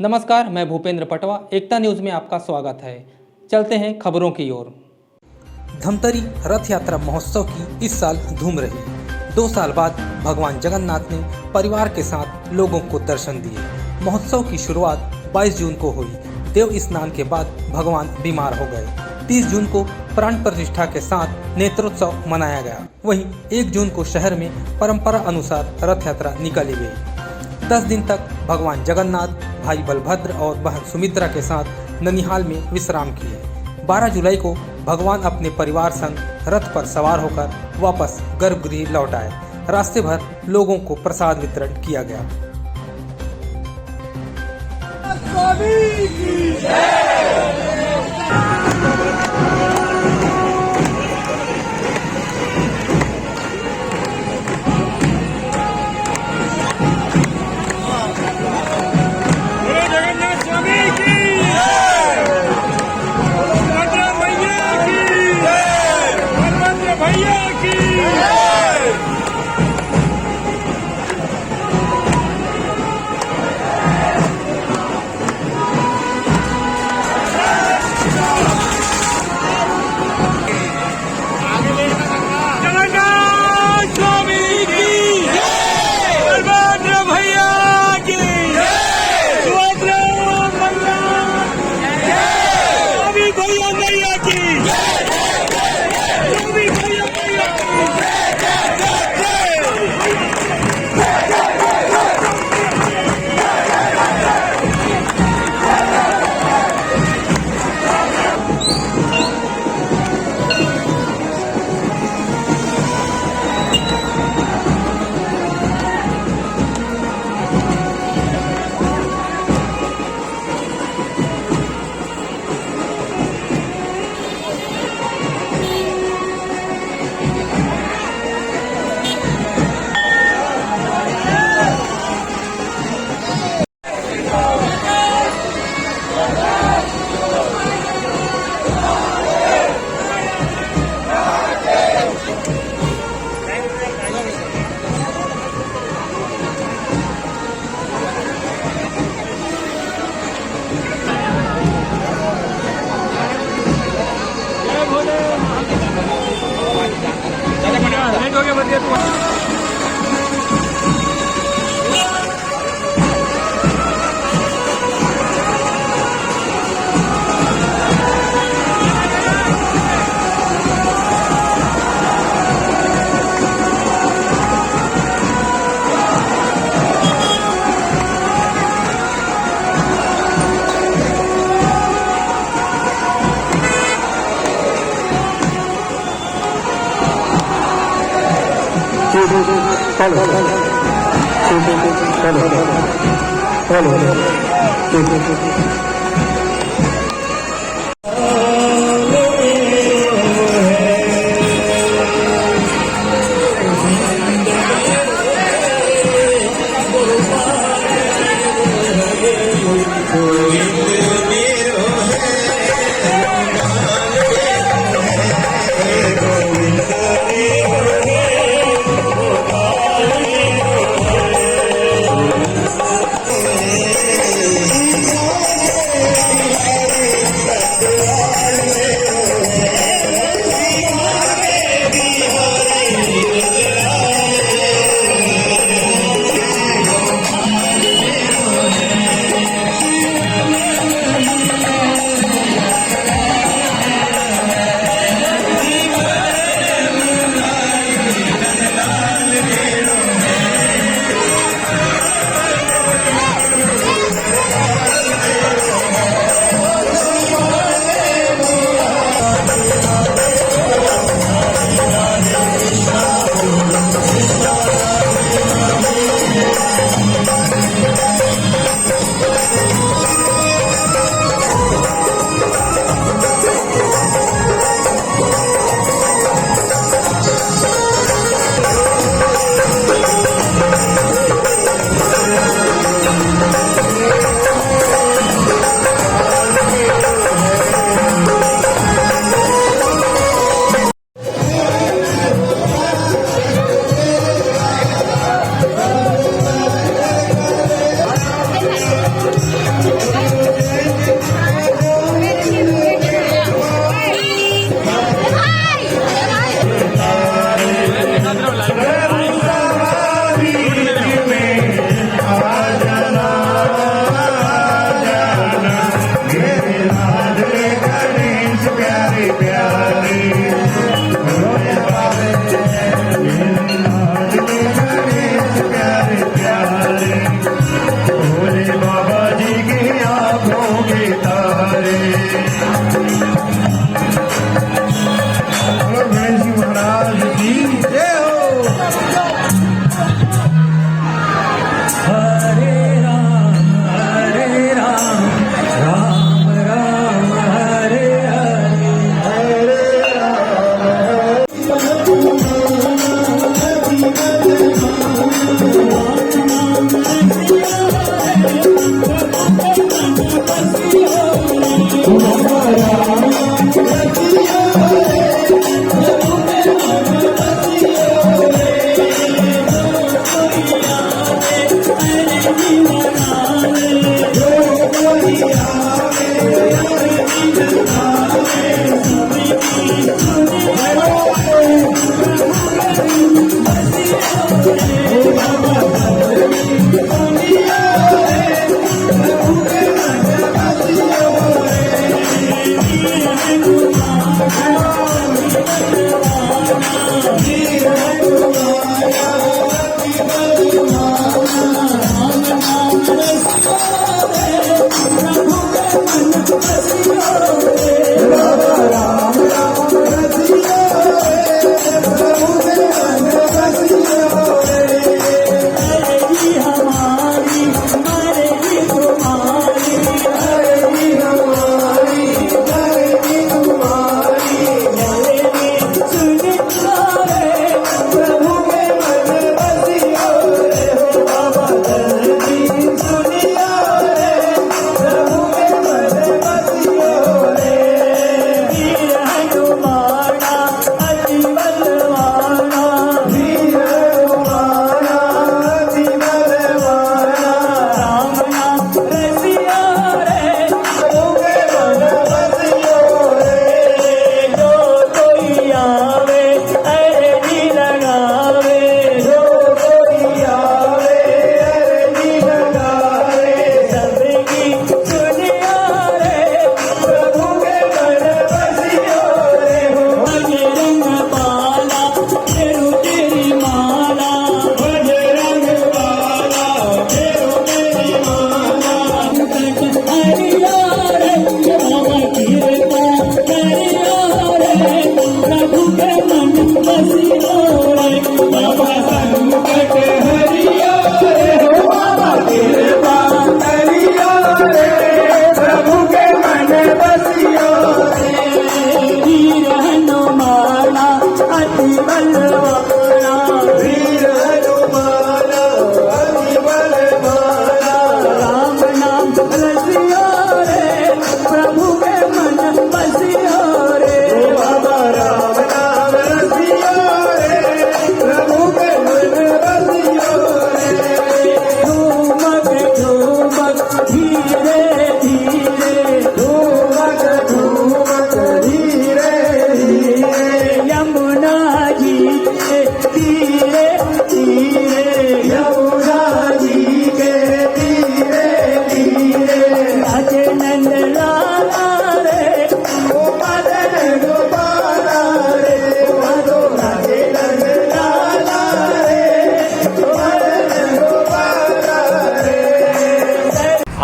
नमस्कार, मैं भूपेंद्र पटवा। एकता न्यूज़ में आपका स्वागत है। चलते हैं खबरों की ओर। धमतरी रथ यात्रा महोत्सव की इस साल धूम रही। 2 साल बाद भगवान जगन्नाथ ने परिवार के साथ लोगों को दर्शन दिए। महोत्सव की शुरुआत 22 जून को हुई। देव स्नान के बाद भगवान बीमार हो गए। 30 जून को प्राण प्रतिष्ठा के साथ नेत्रोत्सव मनाया गया। वहीं 1 जून को शहर में परंपरा अनुसार रथ यात्रा निकाली गई। 10 दिन तक भगवान जगन्नाथ भाई बलभद्र और बहन सुमित्रा के साथ ननिहाल में विश्राम किए। 12 जुलाई को भगवान अपने परिवार संग रथ पर सवार होकर वापस गर्भगृह लौट आए। रास्ते भर लोगों को प्रसाद वितरण किया गया।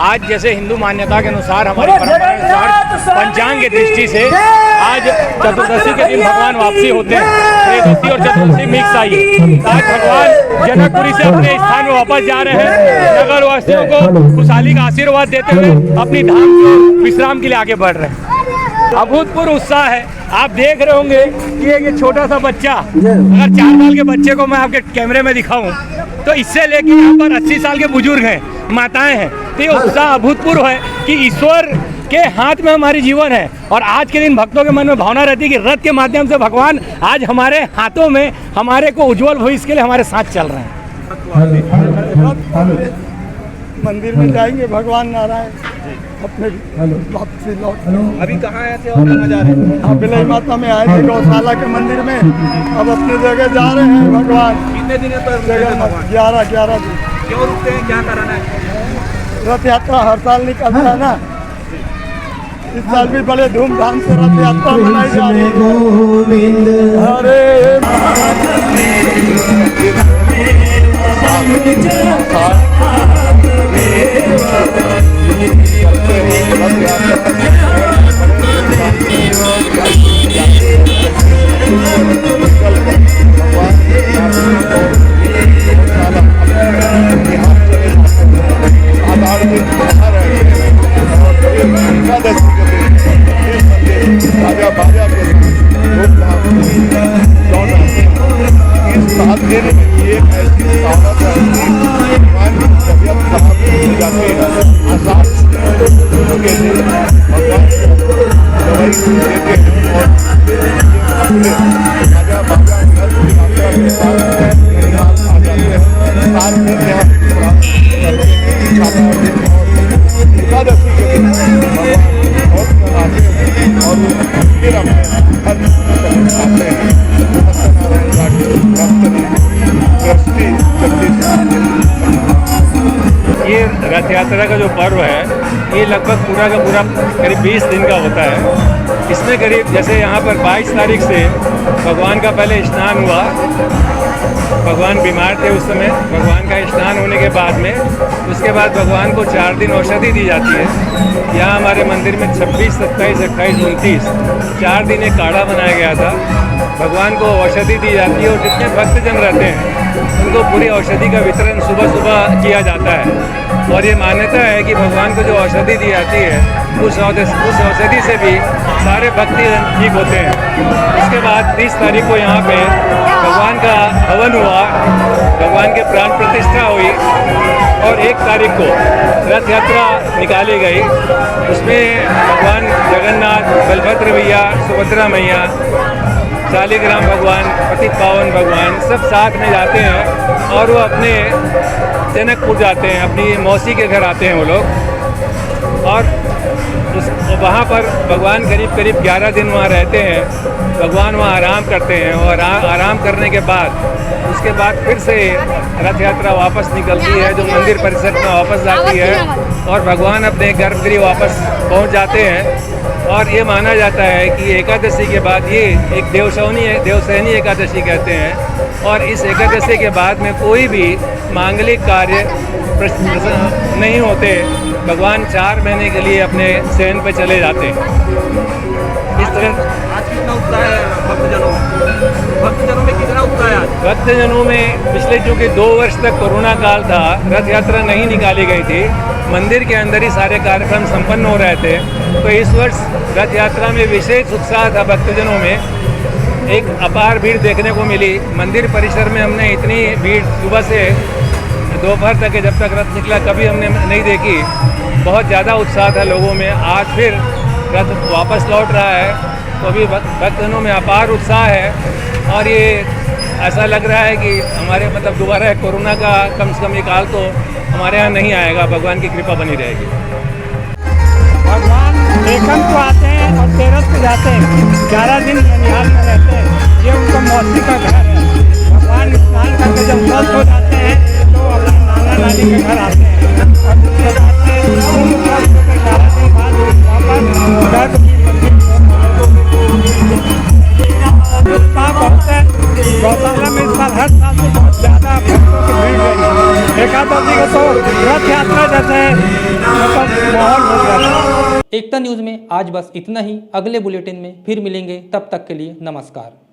आज जैसे हिंदू मान्यता के अनुसार, हमारी परंपरा के अनुसार, पंचांग की दृष्टि से आज चतुर्दशी के दिन भगवान वापसी होते हैं। त्रयोदशी और चतुर्दशी मिक्स आई है। आज भगवान जनकपुरी से अपने स्थान में वापस जा रहे हैं। नगर वासियों को खुशहाली का आशीर्वाद देते हुए अपनी धाम को विश्राम के लिए आगे बढ़ रहे हैं। अभूतपूर्व उत्साह है। आप देख रहे होंगे कि ये छोटा सा बच्चा, अगर 4 साल के बच्चे को मैं आपके कैमरे में दिखाऊं तो इससे लेके यहाँ पर 80 साल के बुजुर्ग हैं, माताएं हैं। तो ये उत्साह अभूतपूर्व है कि ईश्वर के हाथ में हमारी जीवन है। और आज के दिन भक्तों के मन में भावना रहती है कि रथ के माध्यम से भगवान आज हमारे हाथों में हमारे को उज्जवल भविष्य के लिए हमारे साथ चल रहे हैं। मंदिर में जाएंगे भगवान नारायण अपने वापसी लौट। अभी कहाँ आए थे और कहाँ जा रहे हैं? हाँ, बिलई माता में आए थे गौशाला के मंदिर में, अब अपनी जगह जा रहे हैं भगवान। कितने दिन पर जगह 11 दिन। क्यों रुकते हैं, क्या कराना है? रथ यात्रा हर साल निकलता है ना, इस साल भी बड़े धूमधाम से रथ यात्रा मनाई जा रही है। हरे ये रथ यात्रा का जो पर्व है ये लगभग पूरा का पूरा करीब 20 दिन का होता है। इसमें करीब जैसे यहाँ पर 22 तारीख से भगवान का पहले स्नान हुआ। भगवान बीमार थे उस समय, भगवान का स्नान होने के बाद में उसके बाद भगवान को 4 दिन औषधि दी जाती है। यहाँ हमारे मंदिर में 26, 27, 28, 29 4 दिन एक काढ़ा बनाया गया था। भगवान को औषधि दी जाती है और जितने भक्तजन रहते हैं उनको पूरी औषधि का वितरण सुबह सुबह किया जाता है। और ये मान्यता है कि भगवान को जो औषधि दी जाती है उस औषधि से भी सारे भक्तजन ठीक होते हैं। उसके बाद 30 तारीख को यहाँ पे भगवान का हवन हुआ, भगवान के प्राण प्रतिष्ठा हुई और 1 तारीख को रथ यात्रा निकाली गई। उसमें भगवान जगन्नाथ, बलभद्र भैया, सुभद्रा मैया, शालिग्राम भगवान, पतित पावन भगवान सब साथ में जाते हैं और वो अपने जनकपुर जाते हैं, अपनी मौसी के घर आते हैं वो लोग। और वहाँ पर भगवान करीब 11 दिन वहाँ रहते हैं। भगवान वहाँ आराम करते हैं और आराम करने के बाद उसके बाद फिर से रथ यात्रा वापस निकलती है जो मंदिर परिसर में वापस जाती है और भगवान अपने गर्भगृह वापस पहुँच जाते हैं। और ये माना जाता है कि एकादशी के बाद ये एक देवसैनी एकादशी कहते हैं और इस एकादशी के बाद में कोई भी मांगलिक कार्य नहीं होते। भगवान 4 महीने के लिए अपने शयन पे चले जाते हैं। इस तरह आज कितना उत्साह है भक्तजनों में? भक्तजनों में कितना उत्साह है आज? भक्तजनों में पिछले चूँकि 2 वर्ष तक कोरोना काल था, रथ यात्रा नहीं निकाली गई थी, मंदिर के अंदर ही सारे कार्यक्रम संपन्न हो रहे थे। तो इस वर्ष रथ यात्रा में विशेष उत्साह था भक्तजनों में। एक अपार भीड़ देखने को मिली। मंदिर परिसर में हमने इतनी भीड़ सुबह से दोपहर तक के जब तक रथ निकला कभी हमने नहीं देखी। बहुत ज़्यादा उत्साह था लोगों में। आज फिर रथ वापस लौट रहा है तो अभी भक्तजनों में अपार उत्साह है और ये ऐसा लग रहा है कि हमारे मतलब दोबारा कोरोना का कम से कम ये काल तो हमारे यहाँ नहीं आएगा। भगवान की कृपा बनी रहेगी। भगवान देखन को आते हैं और तीरथ पे जाते हैं, 11 दिन ननिहाल में रहते हैं। ये उनका मौसी का घर है। भगवान स्नान करके जब स्वस्थ हो जाते हैं तो अपने नाना नानी के घर आते हैं और उसके बाद से 11 दिन बाद वापस बहुत है। गौशाला में इस साल हर साल से बहुत ज़्यादा भक्तों की भीड़ रही। एकादशी को तो रथ यात्रा जैसे मतलब माहौल हो गया था। एकता न्यूज़ में आज बस इतना ही। अगले बुलेटिन में फिर मिलेंगे, तब तक के लिए नमस्कार।